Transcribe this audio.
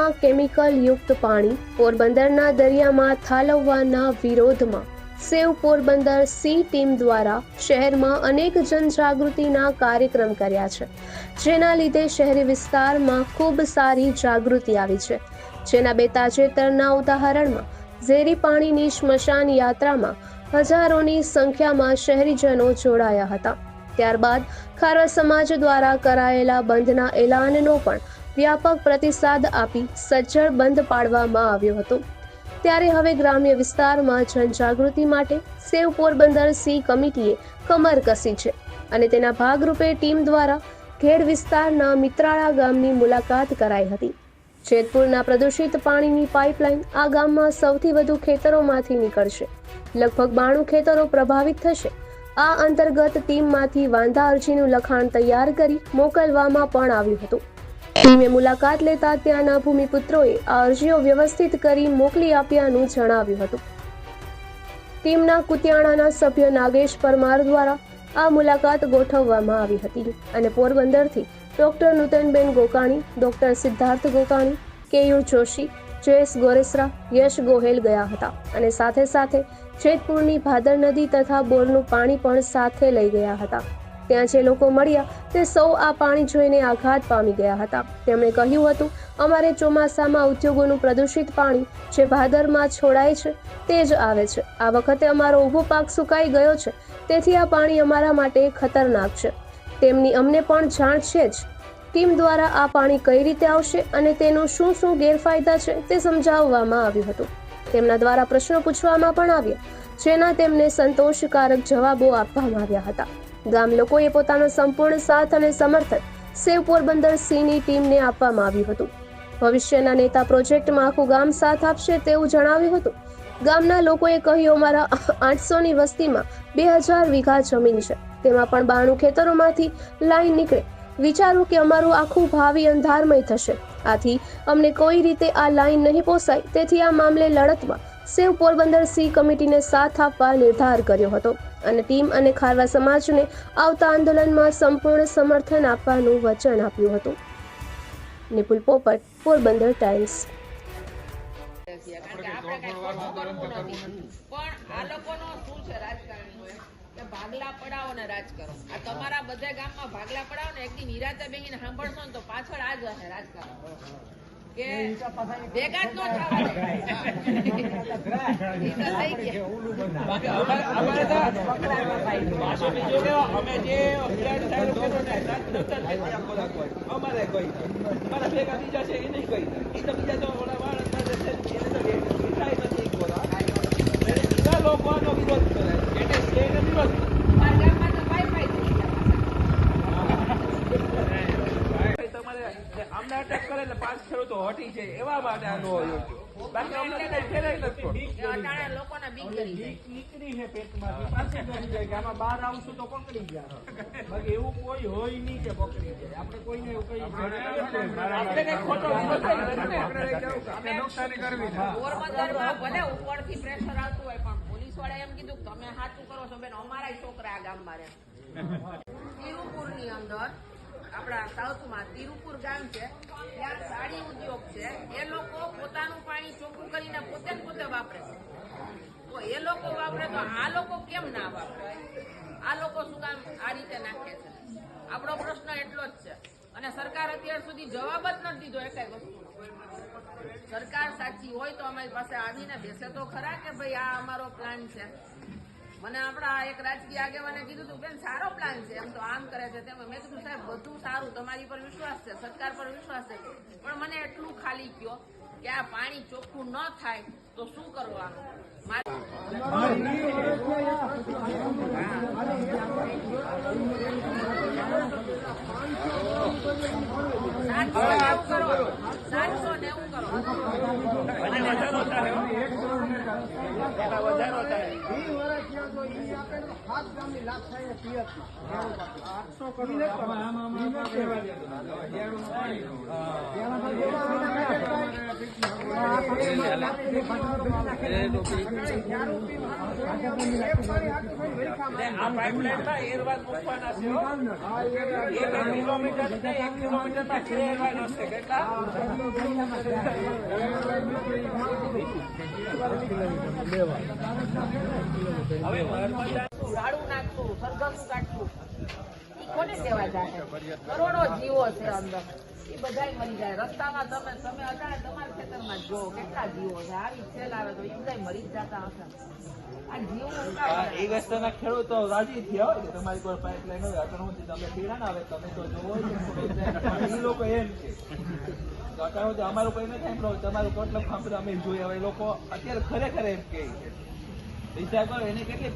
શહેરમાં કેમિકલ યુક્ત પાણી પોરબંદરના દરિયામાં ઠાલવવાના વિરોધમાં સેવ પોરબંદર સી ટીમ દ્વારા શહેરમાં અનેક જનજાગૃતિના કાર્યક્રમ કર્યા છે, જેના લીધે શહેરી વિસ્તારમાં ખૂબ સારી જાગૃતિ આવી છે. જેના બે તાજેતરના ઉદાહરણમાં ઝેરી પાણીની સ્મશાન યાત્રામાં હજારોની સંખ્યામાં શહેરીજનો જોડાયા હતા. ત્યારબાદ ખારવા સમાજ દ્વારા કરાયેલા બંધના એલાનનો પણ વ્યાપક પ્રતિસાદ આપી સજ્જડ બંધ પાડવામાં આવ્યો હતો. ત્યારે હવે ગ્રામ્ય વિસ્તારમાં જનજાગૃતિ માટે સેવ પોરબંદર સી કમિટીએ કમર કસી છે અને તેના ભાગરૂપે ટીમ દ્વારા ઘેડ વિસ્તારના મિત્રાળા ગામની મુલાકાત કરાઈ હતી. જેતપુરના પ્રદૂષિત પાણીની પાઇપલાઇન આ ગામમાં સૌથી વધુ ખેતરોમાંથી નીકળશે. લગભગ 92 ખેતરો પ્રભાવિત થશે. આ અંતર્ગત ટીમમાંથી વાંધા અરજીનું લખાણ તૈયાર કરી મોકલવામાં પણ આવ્યું હતું. ટીમે મુલાકાત લેતા ત્યાંના ભૂમિપુત્રોએ આ અરજીઓ વ્યવસ્થિત કરી મોકલી આપ્યાનું જણાવ્યું હતું. ટીમના કુતિયાણાના સભ્ય નાગેશ પરમાર દ્વારા આ મુલાકાત ગોઠવવામાં આવી હતી અને પોરબંદરથી ડોક્ટર નૂતનબેન ગોકાણી, ડોક્ટર સિદ્ધાર્થ ગોકાણી, કેયુ જોશી, જયેશ ગોરેસરા, યશ ગોહેલ ગયા હતા અને સાથે સાથે જેતપુરની ભાદર નદી તથા બોરનું પાણી પણ સાથે લઈ ગયા હતા. ત્યાં જે લોકો મળ્યા તે સૌ આ પાણી જોઈને આઘાત પામી ગયા હતા. તેમણે કહ્યું હતું, અમારે ચોમાસામાં ઉદ્યોગોનું પ્રદૂષિત પાણી જે ભાદરમાં છોડાય છે તે જ આવે છે. આ વખતે અમારો ઊભો પાક સુકાઈ ગયો છે, તેથી આ પાણી અમારા માટે ખતરનાક છે. તેમની અમને પણ જાણ છે જ. ટીમ દ્વારા આ પાણી કઈ રીતે આવશે અને તેનું શું શું ગેરફાયદા છે તે સમજાવવામાં આવ્યું હતું. તેમના દ્વારા પ્રશ્નો પૂછવામાં પણ આવ્યા, જેના તેમને સંતોષકારક જવાબો આપવામાં આવ્યા હતા. ગામ લોકોએ પોતાનો સંપૂર્ણ સાથ અને સમર્થન સેવ પોરબંદર સીની ટીમને આપવામાં આવ્યું હતું. ભવિષ્યના નેતા પ્રોજેક્ટમાં આખું ગામ સાથ આપશે તેવું જણાવ્યું હતું. ગામના લોકોએ કહ્યું, અમારા 800ની વસ્તીમાં 2000 વીઘા જમીન છે, તેમાં પણ 92 ખેતરોમાંથી લાઈન નીકળે. વિચારો કે અમારું આખું ભાવિ અંધારમય થશે. આથી અમને કોઈ રીતે આ લાઈન નહીં પોસાય, તેથી આ મામલે લડતમાં સેવ પોરબંદર સી કમિટીને સાથ આપવા નિર્ધાર કર્યો હતો અને ટીમ અને ખારવા સમાજને આવતા આંદોલનમાં સંપૂર્ણ સમર્થન આપવાનું વચન આપ્યું હતું. નિપુલ પોપટ, પોરબંદર ટાઈમ્સ. ભાગલા પડાવો ને રાજ કરો. આ તમારા બધા ગામમાં ભાગલા પડાવો ને એકદી નિરાતે બેહીને સાંભળશો ને તો પાછળ આ જ હશે રાજકારણ કે ભેગા જ ન થવા એવું કોઈ હોય નહીં કે પકડી જાય. આપણે કોઈને ભલે ઉપરથી પ્રેશર આવતું હોય પણ પોલીસ વાળા એમ કીધું તમે સાચું કરો છો બેન, અમારા છોકરા આ ગામમાં રહે. તિરુપુર ની અંદર આપણા સાઉથમાં તિરુપુર ગામ છે, ત્યાં સાડી ઉદ્યોગ છે. એ લોકો પોતાનું પાણી ચોખ્ખું કરીને પોતે વાપરે છે. તો એ લોકો વાપરે તો આ લોકો કેમ ના વાપરે? આ લોકો શું કામ આ રીતે નાખે છે? આપણો પ્રશ્ન એટલો જ છે. અને સરકાર અત્યાર સુધી જવાબ જ નથી દીધો એકાઈ વસ્તુનો. સરકાર સાચી હોય તો અમારી પાસે આવીને બેસે તો ખરા કે ભાઈ આ અમારો પ્લાન છે. મને આપણા એક રાજકીય આગેવાને કીધું હતું, બેન સારો પ્લાન છે, એમ તો આમ કરે છે તેમ. મેં કીધું સાહેબ બધું સારું, તમારી પર વિશ્વાસ છે, સરકાર પર વિશ્વાસ છે, પણ મને એટલું ખાલી કયો કે આ પાણી ચોખ્ખું ન થાય તો શું કરવાનું? આ પાઇપલાઇન માં એરવાલ મૂકવાના છે હો. 1 કિલોમીટર ને 1 કિલોમીટરમાં 6 એરવાલ હશે. કેટલા? હવે ઝાડુ નાખશું, સરગમ કાઢશું, ઈ કોને સેવા જાય? કરોડો જીવો છે અંદર, એ બધાય મરી જાય. રસ્તામાં તમે અજાણે તમારા ખેતરમાં જો કેટલા જીવો છે, આવી સેલ આવે તો એ બધાય મરી જ જતા હશે. આ જીવો એ રસ્તાના ખેડૂતો રાજી થયા હોય કે તમારી કોઈ પાઇપલાઇન હોય અટણુંથી તમે પીડા ના આવે તમે તો જોવો જ એ લોકો એમ કે અટણુંથી અમારું કઈ નથી સાંભળો તમારું કેટલો સાંભળે અમે જોઈએ હવે એ લોકો અત્યારે ખરેખર એમ કે વિચાર કરો એને કેટલી